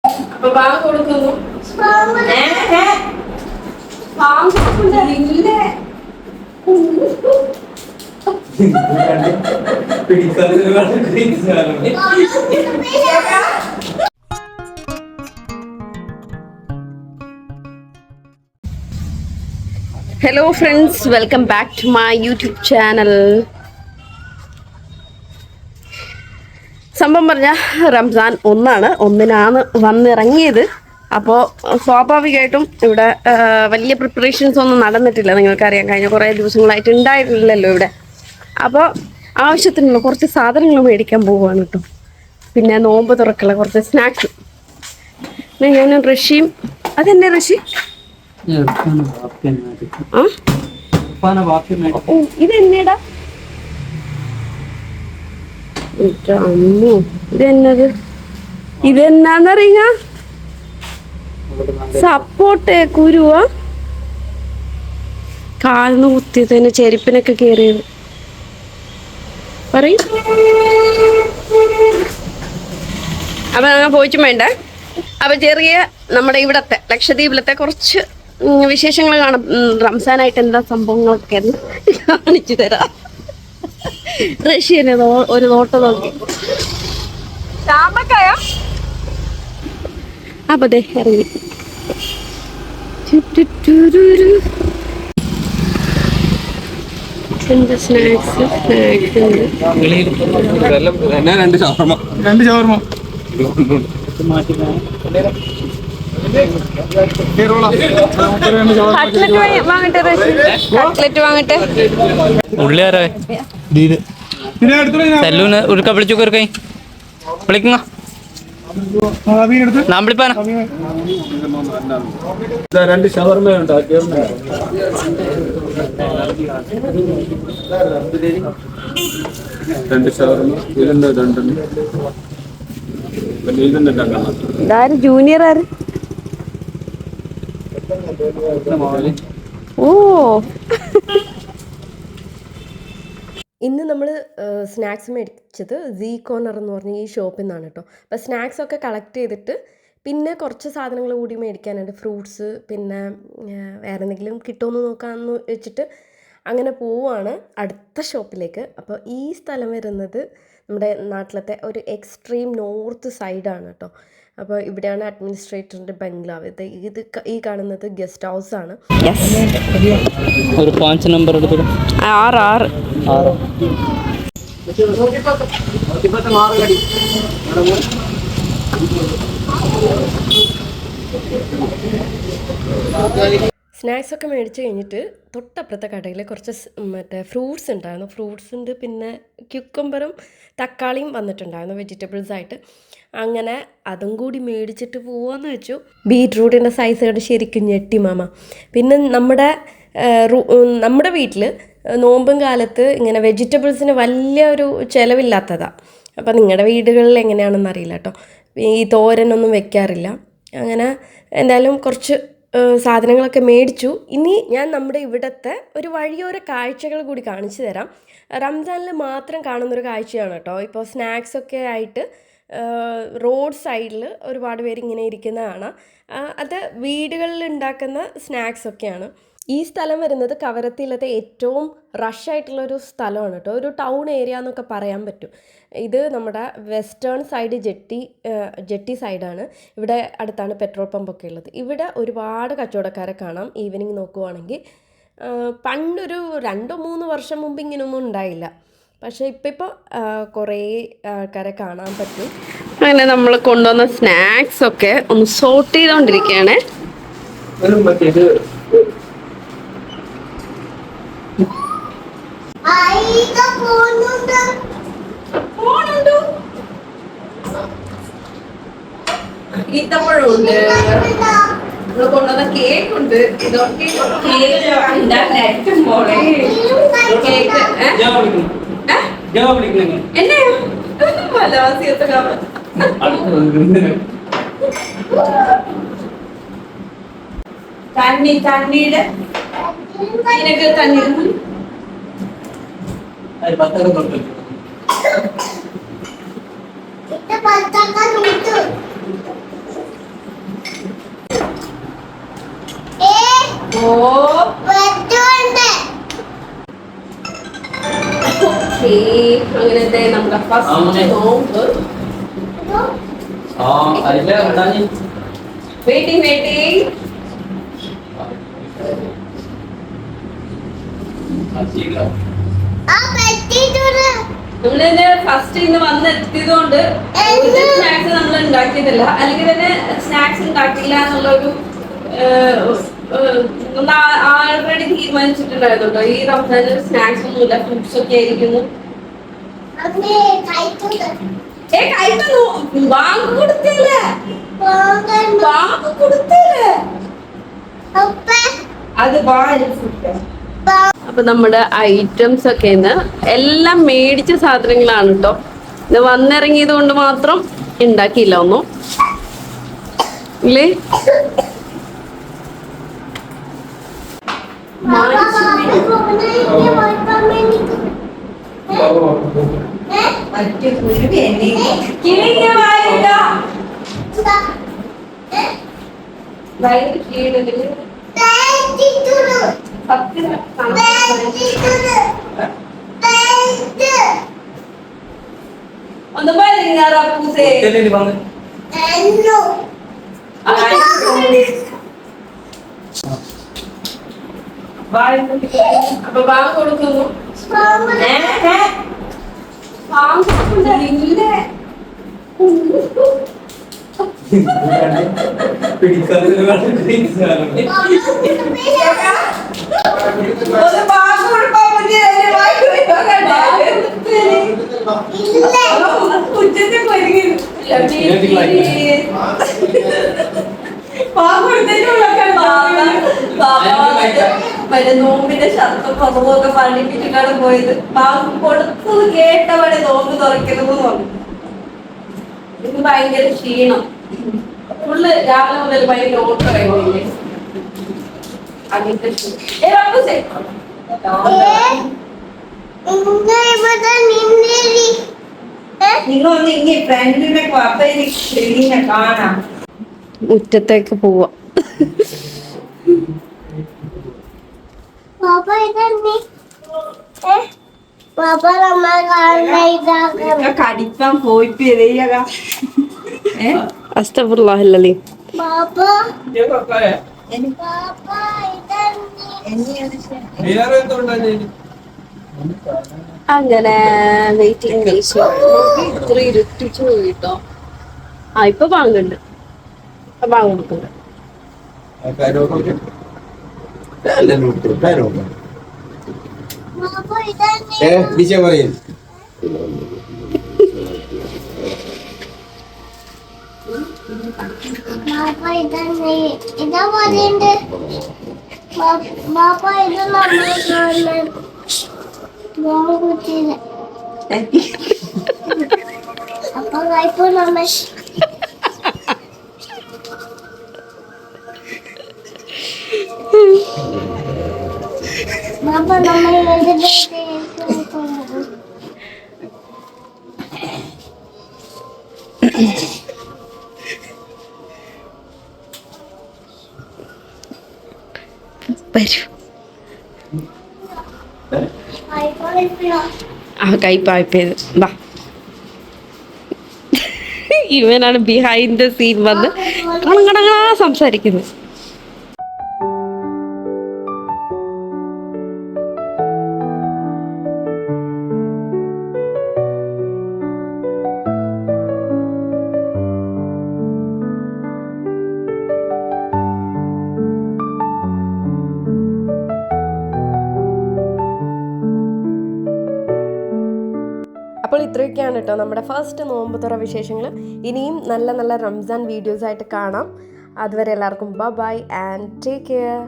അപ്പൊ ബാങ്ക് കൊടുക്കുന്നു. Hello friends, welcome back to my YouTube channel. സംഭവം പറഞ്ഞാൽ റംസാൻ ഒന്നിനാണ് വന്നിറങ്ങിയത്. അപ്പോൾ സ്വാഭാവികമായിട്ടും ഇവിടെ വലിയ പ്രിപ്പറേഷൻസ് ഒന്നും നടന്നിട്ടില്ല. നിങ്ങൾക്കറിയാം, കഴിഞ്ഞ കുറേ ദിവസങ്ങളായിട്ട് ഉണ്ടായിട്ടില്ലല്ലോ ഇവിടെ. അപ്പോൾ ആവശ്യത്തിനുള്ള കുറച്ച് സാധനങ്ങൾ മേടിക്കാൻ പോവുകയാണ് കേട്ടോ. പിന്നെ നോമ്പ് തുറക്കുള്ള കുറച്ച് സ്നാക്സ്. ഞാനും റഷ്യയും. അതെന്നെ റഷ്യ? ഇതെന്നേടാ? അമ്മോ, ഇതെന്നത്? ഇതെന്നാന്നറിയ? സപ്പോർട്ട് കുരുവാ? കാലിന് കുത്തിയത് തന്നെ, ചെരുപ്പിനൊക്കെ കേറിയത്. പറയും. അപ്പൊ അങ്ങനെ പോയിച്ചും വേണ്ട. അപ്പൊ ചെറിയ നമ്മുടെ ഇവിടത്തെ ലക്ഷദ്വീപിലത്തെ കുറച്ച് വിശേഷങ്ങൾ കാണാം. റംസാനായിട്ട് എന്താ സംഭവങ്ങളൊക്കെ കാണിച്ചു തരാം. റഷ്യനെ ഒരു നോട്ടം നോക്കി. ചാമ്പക്കായ. അപ്പൊ ദേ ഇറങ്ങി. എന്താ സ്നാക്സ്? രണ്ട് ഷവർമ. കട്ട്ലറ്റ് വാങ്ങട്ടെ. ഉള്ളിയാരേ സെല്ലൂന് ഒരു വിളിച്ചു കയറി വിളിക്കുന്ന നാം വിളിപ്പാന. രണ്ട് ഷവർമ ഉണ്ടാക്കി. രണ്ട് ഷവർമ. ഇതിന്റെ രണ്ടെണ്ണം. ഇതിന്റെ രണ്ടെണ്ണം. ഇതാര്? ജൂനിയർ ആര്? ഓ, ഇന്ന് നമ്മൾ സ്നാക്സ് മേടിച്ചത് സീ കോർണർ എന്ന് പറഞ്ഞ ഈ ഷോപ്പിൽ നിന്നാണ് കേട്ടോ. അപ്പോൾ സ്നാക്സ് ഒക്കെ കളക്ട് ചെയ്തിട്ട് പിന്നെ കുറച്ച് സാധനങ്ങൾ കൂടി മേടിക്കാനുണ്ട്. ഫ്രൂട്ട്സ്, പിന്നെ വേറെ എന്തെങ്കിലും കിട്ടുമെന്ന് നോക്കാമെന്ന് വെച്ചിട്ട് അങ്ങനെ പോവുകയാണ് അടുത്ത ഷോപ്പിലേക്ക്. അപ്പോൾ ഈ സ്ഥലം വരുന്നത് നമ്മുടെ നാട്ടിലത്തെ ഒരു എക്സ്ട്രീം നോർത്ത് സൈഡാണ് കേട്ടോ. അപ്പോൾ ഇവിടെയാണ് അഡ്മിനിസ്ട്രേറ്ററിൻ്റെ ബംഗ്ലാവ്. ഇത് ഈ കാണുന്നത് ഗസ്റ്റ് ഹൗസ് ആണ്. ഒരു 5 നമ്പർ എടുത്തു. 6. സ്നാക്സ് ഒക്കെ മേടിച്ച് കഴിഞ്ഞിട്ട് തൊട്ടപ്പുറത്തെ കടയിൽ കുറച്ച് മറ്റേ ഫ്രൂട്ട്സ് ഉണ്ടായിരുന്നു. ഫ്രൂട്ട്സിൻ്റെ പിന്നെ ക്യുക്കമ്പറും തക്കാളിയും വന്നിട്ടുണ്ടായിരുന്നു വെജിറ്റബിൾസ് ആയിട്ട്. അങ്ങനെ അതും കൂടി മേടിച്ചിട്ട് പോവാന്ന് വെച്ചു. ബീറ്റ്റൂട്ടിൻ്റെ സൈസ് കണ്ട് ശരിക്കും ഞെട്ടി മാമ. പിന്നെ നമ്മുടെ വീട്ടിൽ നോമ്പും കാലത്ത് ഇങ്ങനെ വെജിറ്റബിൾസിന് വലിയ ഒരു ചിലവില്ലാത്തതാണ്. അപ്പം നിങ്ങളുടെ വീടുകളിൽ എങ്ങനെയാണെന്ന് അറിയില്ല കേട്ടോ. ഈ തോരനൊന്നും വെക്കാറില്ല. അങ്ങനെ എന്തായാലും കുറച്ച് സാധനങ്ങളൊക്കെ മേടിച്ചു. ഇനി ഞാൻ നമ്മുടെ ഇവിടുത്തെ ഒരു വഴിയോര കാഴ്ചകൾ കൂടി കാണിച്ചു തരാം. റംസാനിൽ മാത്രം കാണുന്നൊരു കാഴ്ചയാണ് കേട്ടോ. ഇപ്പോൾ സ്നാക്സൊക്കെ ആയിട്ട് റോഡ് സൈഡിൽ ഒരുപാട് പേര് ഇങ്ങനെ ഇരിക്കുന്നതാണ്. അത് വീടുകളിൽ ഉണ്ടാക്കുന്ന സ്നാക്സൊക്കെയാണ്. ഈ സ്ഥലം വരുന്നത് കവരത്തിയിലത്തെ ഏറ്റവും റഷായിട്ടുള്ളൊരു സ്ഥലമാണ് കേട്ടോ. ഒരു ടൗൺ ഏരിയ എന്നൊക്കെ പറയാൻ പറ്റും. ഇത് നമ്മുടെ വെസ്റ്റേൺ സൈഡ് ജെട്ടി സൈഡാണ്. ഇവിടെ അടുത്താണ് പെട്രോൾ പമ്പൊക്കെ ഉള്ളത്. ഇവിടെ ഒരുപാട് കച്ചവടക്കാരെ കാണാം ഈവനിങ് നോക്കുവാണെങ്കിൽ. പണ്ടൊരു 2-3 വർഷം മുമ്പ് ഇങ്ങനെയൊന്നും ഉണ്ടായില്ല. പക്ഷേ ഇപ്പോൾ കുറേ ആൾക്കാരെ കാണാൻ പറ്റും. അങ്ങനെ നമ്മൾ കൊണ്ടുവന്ന സ്നാക്സൊക്കെ ഒന്ന് സോർട്ട് ചെയ്തുകൊണ്ടിരിക്കുകയാണ്. ഈത്തപ്പഴമുണ്ട്, നമ്മൾ കൊണ്ടുവന്ന കേക്കുണ്ട്. ഇതൊക്കെ എന്നെ തണ്ണീടെ നിനക്ക് തണ്ണീർ അങ്ങനത്തെ നമ്മുടെ ഫസ്റ്റ് നോമ്പ്. വെയിറ്റിംഗ്. നമ്മളിത് ഫസ്റ്റ് ഇന്ന് വന്നെത്തിയതുകൊണ്ട് സ്നാക്സ് നമ്മൾ ഉണ്ടാക്കിയതല്ല, അല്ലെങ്കിൽ തന്നെ സ്നാക്സ് ഉണ്ടാക്കില്ല എന്നുള്ളൊരു ആൾറെഡി തീരുമാനിച്ചിട്ടുണ്ടായിരുന്നു കേട്ടോ. ഈ റംസാനിൽ സ്നാക്സ് ഒന്നുമില്ല, ഫ്രൂട്ട്സ് ഒക്കെ ആയിരിക്കുന്നു. ബാങ്ക് കൊടുത്തില്ലേ? അത് അപ്പൊ നമ്മുടെ ഐറ്റംസ് ഒക്കെ എല്ലാം മേടിച്ച സാധനങ്ങളാണ് കേട്ടോ. ഇത് വന്നിറങ്ങിയത് കൊണ്ട് മാത്രം ഉണ്ടാക്കിയില്ല ഒന്നും ഇല്ലേ. ഒന്ന് പറയുന്ന അപ്പൊ ബാങ്ക് കൊടുക്കുന്നു. നോമ്പിന്റെ ഷർട്ടും പതുവൊക്കെ പണിപ്പിച്ചിട്ടാണ് പോയത്. ബാങ്ക് കൊടുത്തത് കേട്ടവടെ നോമ്പ് തുറക്കരുതെന്ന് പറഞ്ഞു. ഇത് ഭയങ്കര ക്ഷീണം. ഫുള്ള് രാവിലെ മുതൽ ഭയങ്കര ഓട്ടോ ആയില്ലേ. അങ്ങനത്തെ നിങ്ങളൊന്ന് ഇനി ഫ്രണ്ടിനെ കാണാം. മുറ്റത്തേക്ക് പോവാ. കടിക്കാൻ പോയിട്ട് അസ്തഗ്ഫിറുല്ലാഹല്ലദീ. അങ്ങനെ വെയിറ്റിംഗ് ഇത്ര ഇരുട്ടിച്ചു പോയിട്ടോ. ഇപ്പൊ ബാങ്കുണ്ട്, ബാങ്ക് കൊടുക്കുന്നുണ്ട്. ഇതാ പറയുന്നുണ്ട്. ബാപ്പ ഇത് നമ്മളെ കുട്ടിയില്ല. അപ്പൊ ഇപ്പൊ നമ്മ ബാപ്പ നമ്മൾ കൈപ്പായ്പേത് വാ. ഇവനാണ് ബിഹൈൻഡ് ദ സീൻ വന്ന് കണങ്ങണങ്ങണ സംസാരിക്കുന്നത്. അപ്പോൾ ഇത്രയൊക്കെയാണ് കേട്ടോ നമ്മുടെ ഫസ്റ്റ് നോമ്പ് തുറ വിശേഷങ്ങൾ. ഇനിയും നല്ല നല്ല റംസാൻ വീഡിയോസായിട്ട് കാണാം. അതുവരെ എല്ലാവർക്കും ബൈ ആൻഡ് ടേക്ക് കെയർ.